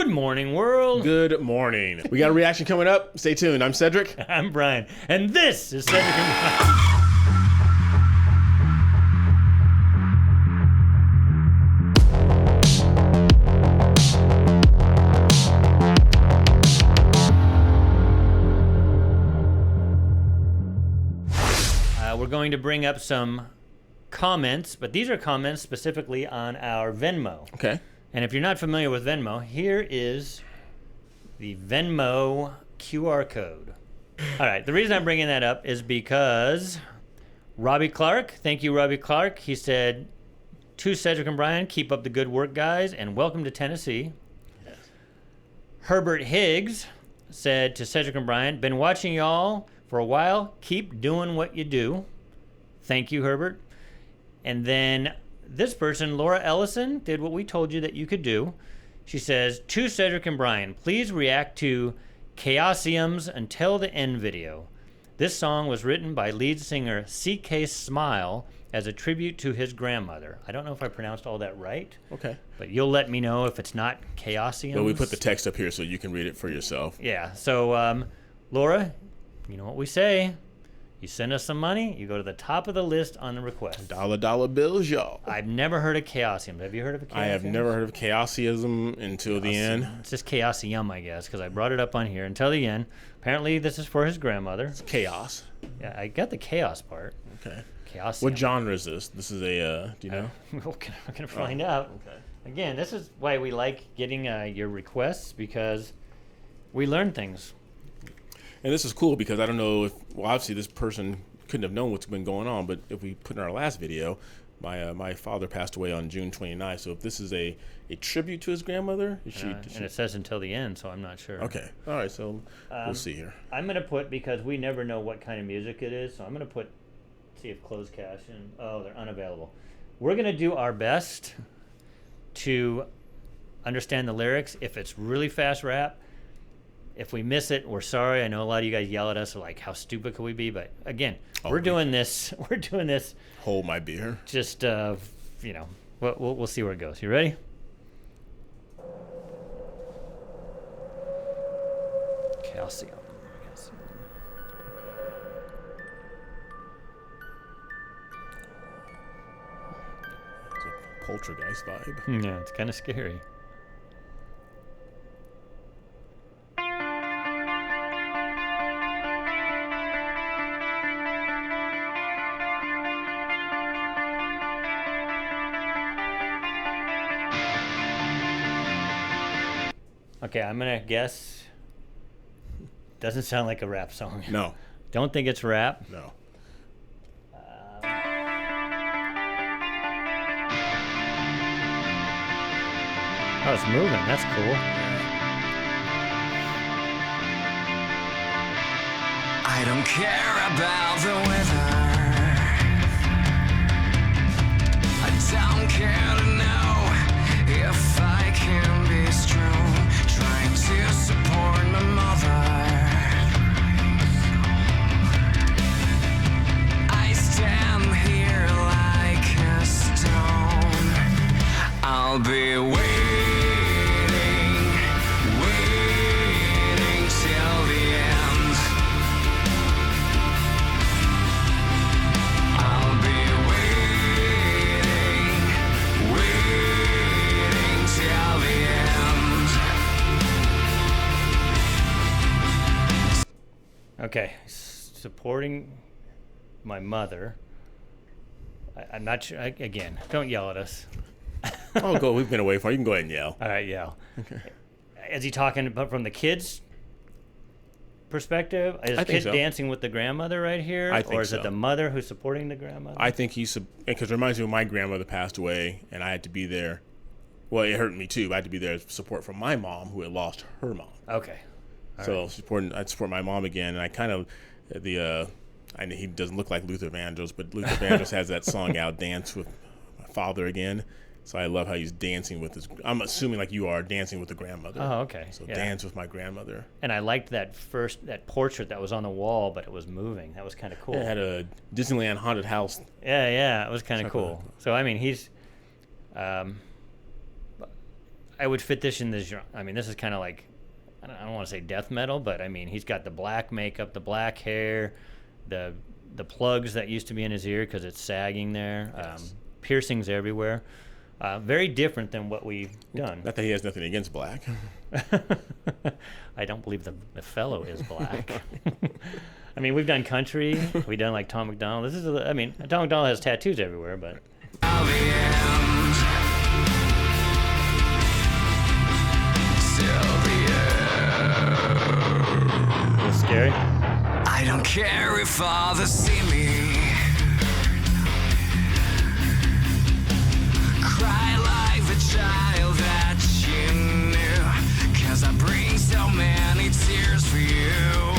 Good morning, world. Good morning. We got a reaction coming up. Stay tuned. I'm Cedric. I'm Brian, and this is Cedric and Brian. We're going to bring up some comments, but these are comments specifically on our Venmo. Okay. And if you're not familiar with Venmo, here is the Venmo QR code. All right, the reason I'm bringing that up is because Robbie Clark, thank you, Robbie Clark. He said, to Cedric and Brian, keep up the good work, guys, and welcome to Tennessee. Yes. Herbert Higgs said to Cedric and Brian, been watching y'all for a while. Keep doing what you do. Thank you, Herbert. And then this person, Laura Ellison, did what we told you that you could do. She says, to Cedric and Brian, please react to Chaoseum's Until the End video. This song was written by lead singer C.K. Smile as a tribute to his grandmother. I don't know if I pronounced all that right. Okay. But you'll let me know if it's not Chaoseum. Well, we put the text up here so you can read it for yourself. Yeah. So, Laura, you know what we say. You send us some money, you go to the top of the list on the request. Dollar bills, y'all. I've never heard of Chaoseum. Have you heard of a Chaoseum? I have never heard of Chaoseum until the end. It's just Chaoseum, I guess, because I brought it up on here. Until the end. Apparently, this is for his grandmother. It's chaos. Yeah, I got the chaos part. Okay. Chaoseum. What genre is this? This is a, do you know? We're going to find out. Okay. Again, this is why we like getting your requests, because we learn things. And this is cool because I don't know if, well, obviously this person couldn't have known what's been going on, but if we put in our last video, my father passed away on June 29th. So if this is a tribute to his grandmother, and it says until the end, so I'm not sure. Okay. All right. So we'll see here. I'm going to put, because we never know what kind of music it is, so I'm going to put, see if closed caption, oh, they're unavailable. We're going to do our best to understand the lyrics. If it's really fast rap, if we miss it, we're sorry. I know a lot of you guys yell at us like, how stupid could we be? But again, we're doing this. Hold my beer. Just, you know, we'll see where it goes. You ready? Chaoseum. It's a poltergeist vibe. Yeah, it's kind of scary. Okay, I'm gonna guess. Doesn't sound like a rap song. No. Don't think it's rap. No. Oh, it's moving. That's cool. I don't care about the weather. I don't care to know if I can be strong. Trying to support my mother. I stand here like a stone. I'll be waiting till the end. I'll be waiting till the end. Okay, supporting my mother. I'm not sure. Again, don't yell at us. Oh, go. We've been away for it. You can go ahead and yell. All right, yell. Okay. Is he talking about from the kid's perspective? Is I the think kid so. dancing with the grandmother right here? I think or is so. it the mother who's supporting the grandmother? I think because it reminds me of my grandmother passed away, and I had to be there. Well, it hurt me too. But I had to be there as support from my mom, who had lost her mom. Okay. So I'd support my mom again, and I kind of I know he doesn't look like Luther Vandross, but Luther Vandross has that song out, "Dance with My Father Again." So I love how he's dancing with his. I'm assuming like you are dancing with the grandmother. Oh, okay. So yeah. dance with my grandmother. And I liked that portrait that was on the wall, but it was moving. That was kind of cool. Yeah, it had a Disneyland haunted house. Yeah, it was kind of cool. So I mean, he's. I would fit this in this genre. I mean, this is kind of like, I don't want to say death metal, but I mean, he's got the black makeup, the black hair, the plugs that used to be in his ear because it's sagging there, Yes. piercings everywhere. Very different than what we've done. Not that he has nothing against black. I don't believe the fellow is black. I mean, we've done country. We've done like Tom McDonald. I mean, Tom McDonald has tattoos everywhere, but. Till the end. Till the end. A little scary. I don't care if others see me cry like the child that you knew, 'cause I bring so many tears for you.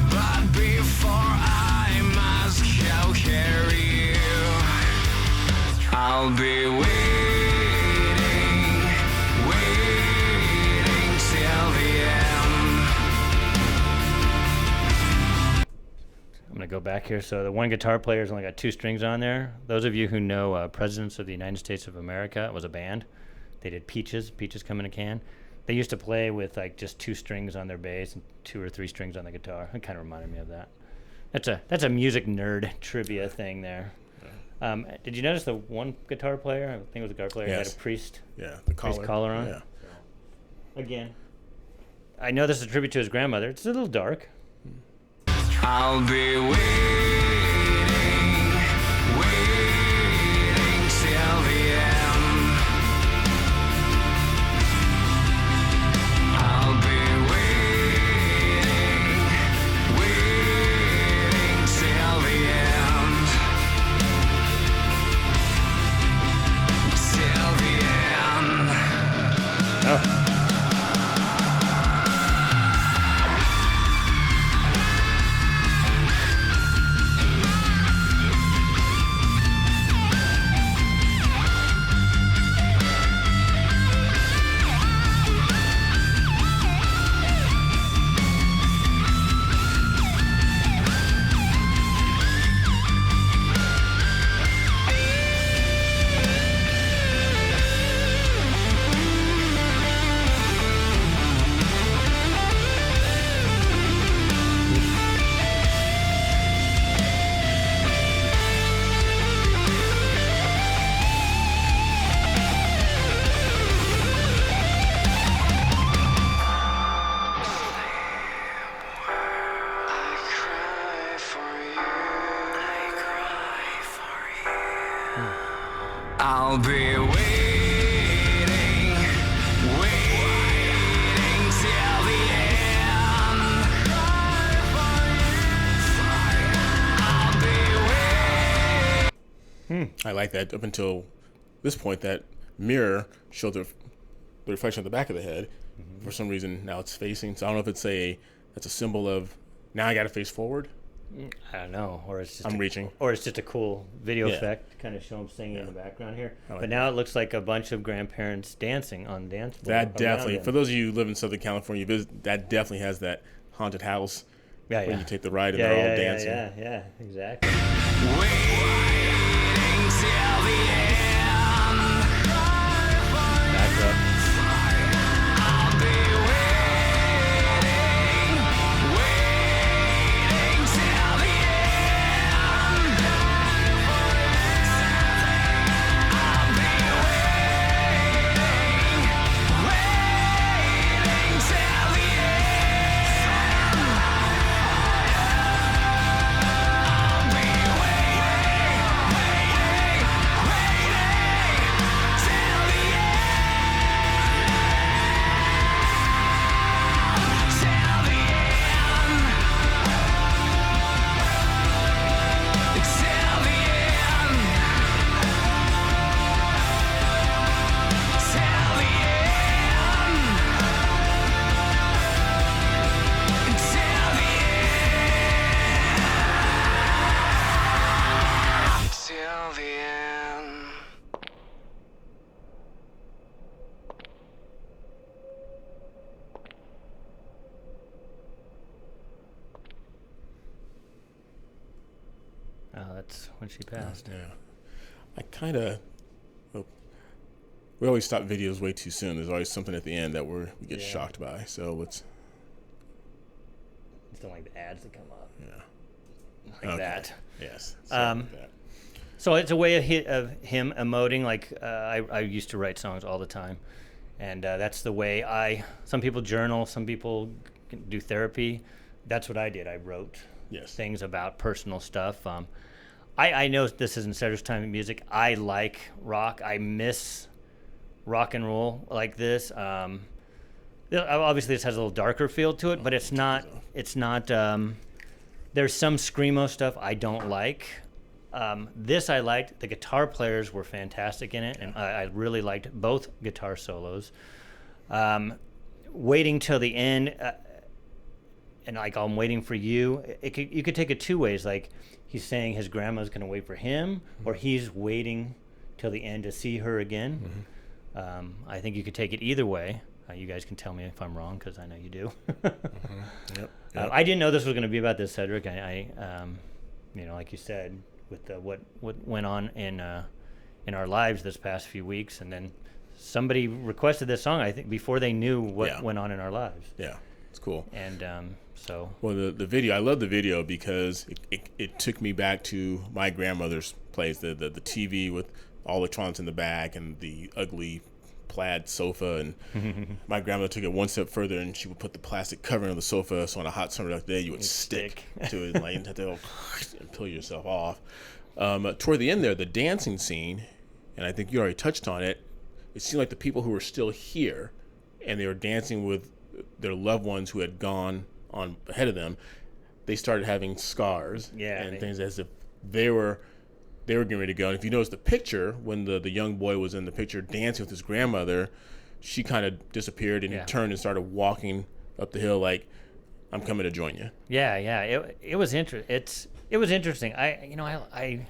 But before I must go carry you, I'll be waiting till the end. I'm going to go back here. So the one guitar player's only got 2 strings on there. Those of you who know Presidents of the United States of America, it was a band. They did Peaches come in a can. They used to play with like just 2 strings on their bass and 2 or 3 strings on the guitar. It kind of reminded me of that. That's a music nerd trivia thing there. Did you notice the one guitar player? I think it was a guitar player. Yes. Had a priest The collar on. Yeah. Again. I know this is a tribute to his grandmother. It's a little dark. I'll be waiting till the end. I'll be waiting till the end. Till the end. Oh. I'll be waiting till the end. I'll be waiting. I like that. Up until this point, that mirror showed the reflection at the back of the head. For some reason, now it's facing. So I don't know if it's that's a symbol of now I got to face forward. I don't know, or it's just I'm reaching. or it's just a cool video Yeah. effect to kind of show them singing in the background here. like But now it looks like a bunch of grandparents dancing on the dance floor. That around definitely, him. for those of you who live in Southern California, that definitely has that haunted house yeah, when yeah. you take the ride and yeah, they're yeah, all dancing. Yeah, exactly. Waiting till the end. Back up. I'll be waiting till the end. I'll be waiting till the end. I'll be Oh, that's when she passed. Yeah. I kind of, We always stop videos way too soon. There's always something at the end that we get shocked by. So let's. Just don't like the ads that come up. Yeah. Like that. Yes. Like that. So it's a way of him emoting. Like I used to write songs all the time, and that's the way some people journal, some people do therapy. That's what I did. I wrote things about personal stuff. I know this isn't Cedric's time of music. I like rock. I miss rock and roll like this. Obviously, this has a little darker feel to it, but it's not. There's some screamo stuff I don't like. This I liked. The guitar players were fantastic in it, and I really liked both guitar solos. Waiting till the end, and like I'm waiting for you. You could take it two ways. Like he's saying his grandma's going to wait for him, or he's waiting till the end to see her again. I think you could take it either way. You guys can tell me if I'm wrong, because I know you do. Yep. I didn't know this was going to be about this, Cedric. I like you said, with what went on in our lives this past few weeks, and then somebody requested this song, I think, before they knew what went on in our lives. Yeah, it's cool. And so. Well, the video, I love the video because it took me back to my grandmother's place, the TV with all electronics in the back and the ugly plaid sofa, and my grandmother took it one step further, and she would put the plastic covering on the sofa, so on a hot summer day you would stick to it, like, and have to go and peel yourself off. Toward the end there, the dancing scene, and I think you already touched on it, it seemed like the people who were still here and they were dancing with their loved ones who had gone on ahead of them, they started having scars and things as if they were getting ready to go. And if you notice the picture, when the young boy was in the picture dancing with his grandmother, she kind of disappeared and he turned and started walking up the hill like, I'm coming to join you. It was it was interesting. I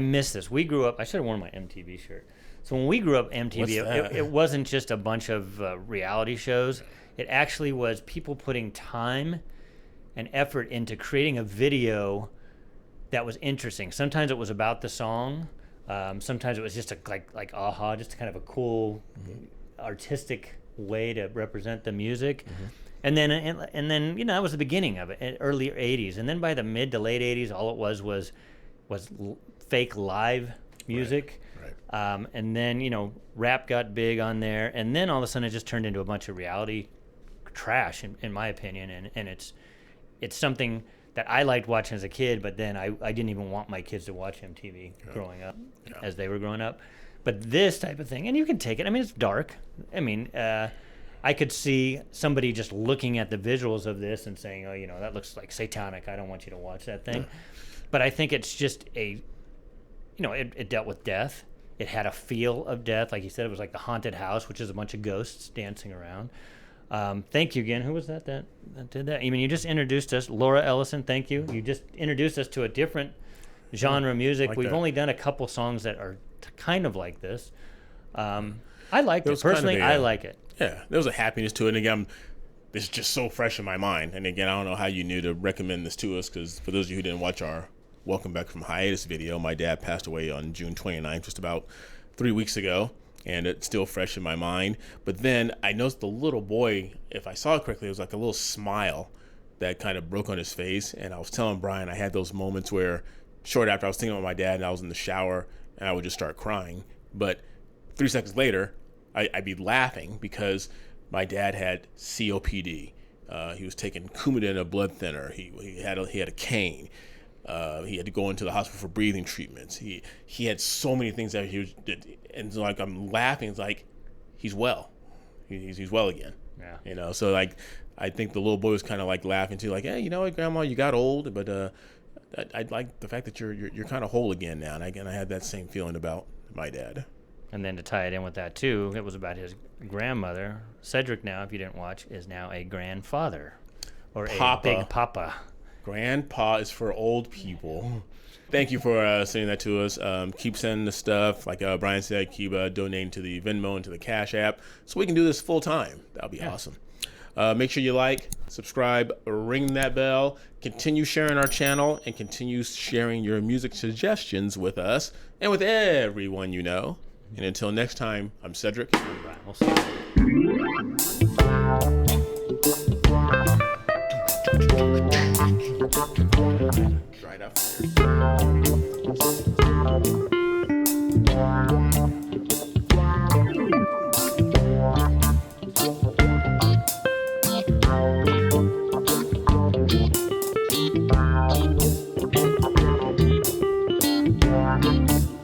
miss this. We grew up. I should have worn my MTV shirt. So when we grew up, MTV, it wasn't just a bunch of reality shows. It actually was people putting time and effort into creating a video that was interesting. Sometimes it was about the song. Sometimes it was just like aha, just kind of a cool artistic way to represent the music. And then that was the beginning of it, early 80s. And then by the mid to late 80s, all it was fake live music. Right. And then, rap got big on there. And then all of a sudden it just turned into a bunch of reality trash, in my opinion. And it's something that I liked watching as a kid, but then I didn't even want my kids to watch MTV growing up as they were growing up. But this type of thing, and you can take it. I mean, it's dark. I mean, I could see somebody just looking at the visuals of this and saying, oh, that looks like satanic. I don't want you to watch that thing. But I think it's just it dealt with death. It had a feel of death. Like you said, it was like the haunted house, which is a bunch of ghosts dancing around. Thank you again. Who was that did that? I mean, you just introduced us. Laura Ellison, thank you. You just introduced us to a different genre of music. We've only done a couple songs that are kind of like this. I liked it. Personally, I like it. Yeah, there was a happiness to it. And again, this is just so fresh in my mind. And again, I don't know how you knew to recommend this to us, because for those of you who didn't watch our Welcome Back from Hiatus video, my dad passed away on June 29th, just about 3 weeks ago. And it's still fresh in my mind. But then I noticed the little boy, if I saw it correctly, it was like a little smile that kind of broke on his face. And I was telling Brian, I had those moments where short after I was thinking about my dad and I was in the shower and I would just start crying. But 3 seconds later, I'd be laughing because my dad had COPD. He was taking Coumadin, a blood thinner. He had a cane. He had to go into the hospital for breathing treatments. He had so many things that he did, and so like I'm laughing. It's like he's well, he's well again. Yeah. So like I think the little boy was kind of like laughing too, like, hey, you know what, Grandma, you got old, but I like the fact that you're kind of whole again now. And again, I had that same feeling about my dad. And then to tie it in with that too, it was about his grandmother. Cedric now, if you didn't watch, is now a grandfather or a big papa. Grandpa is for old people. Thank you for sending that to us. Keep sending the stuff. Like Brian said, keep donating to the Venmo and to the Cash App so we can do this full time. That'll be awesome. Make sure you like, subscribe, ring that bell, continue sharing our channel, and continue sharing your music suggestions with us and with everyone you know. And until next time, I'm Cedric. Brian, we'll see you. Right up there.